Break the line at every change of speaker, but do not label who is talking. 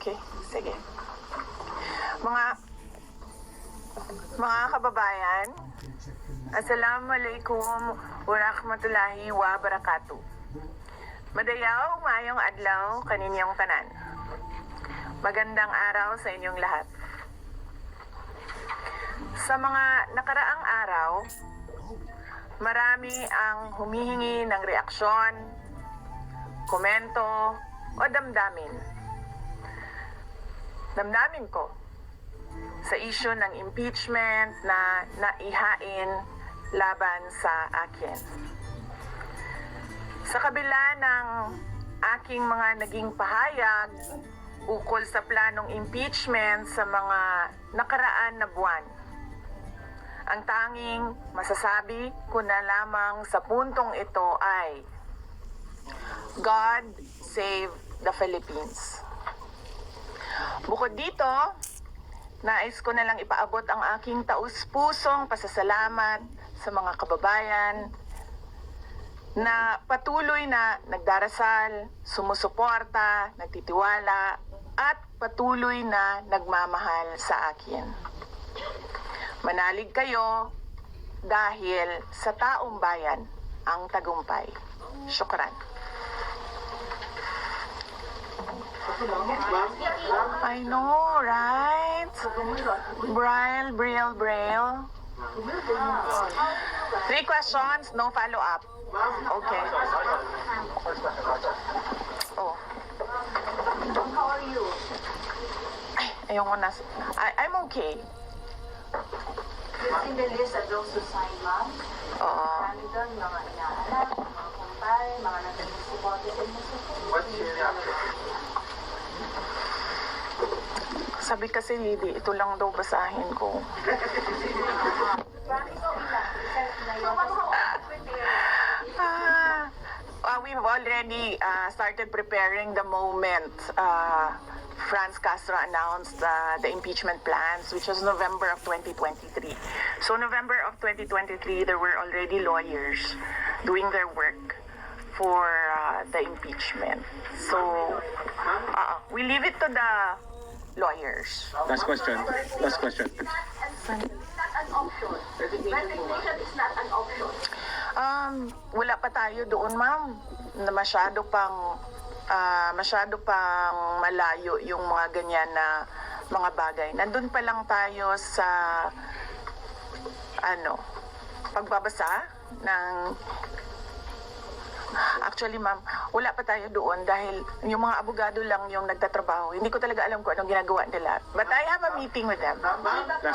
Okay, sige. Mga kababayan, Assalamualaikum warahmatullahi wabarakatuh. Madayaw, mayong adlaw, kaninyong tanan. Magandang araw sa inyong lahat. Sa mga nakaraang araw, marami ang humihingi ng reaksyon, komento, o damdamin. Damdamin ko sa issue ng impeachment na naihain laban sa akin. Sa kabila ng aking mga naging pahayag ukol sa planong impeachment sa mga nakaraan na buwan, ang tanging masasabi ko na lamang sa puntong ito ay God save the Philippines. Bukod dito, nais ko na lang ipaabot ang aking taus-pusong pasasalamat sa mga kababayan na patuloy na nagdarasal, sumusuporta, nagtitiwala, at patuloy na nagmamahal sa akin. Manalig kayo dahil sa taong bayan ang tagumpay. Syukran. I know, right? Braille. 3 questions, no follow-up. Okay. Oh.
How are you?
Ay, ayoko na. I'm okay.
You've seen the list of those who signed, ma'am?
Oo.
Marami doon, mga inaanak, mga kumpare, mga nag-support sa inyo.
What's your reaction?
Sabi kasi, Lidi, ito lang daw basahin ko. We've already started preparing the moment Franz Castro announced the impeachment plans, which was November of 2023. So November of 2023, there were already lawyers doing their work for the impeachment. So we leave it to the lawyers.
Last question.
Not an option. Resignation is not an option.
Wala pa tayo doon, ma'am, na masyado pang malayo yung mga ganyan na mga bagay. Nandun pa lang tayo sa pagbabasa ng. Actually, ma'am, wala pa tayo doon dahil yung mga abogado lang yung nagtatrabaho. Hindi ko talaga alam kung anong ginagawa nila. But I have a meeting with them.
Last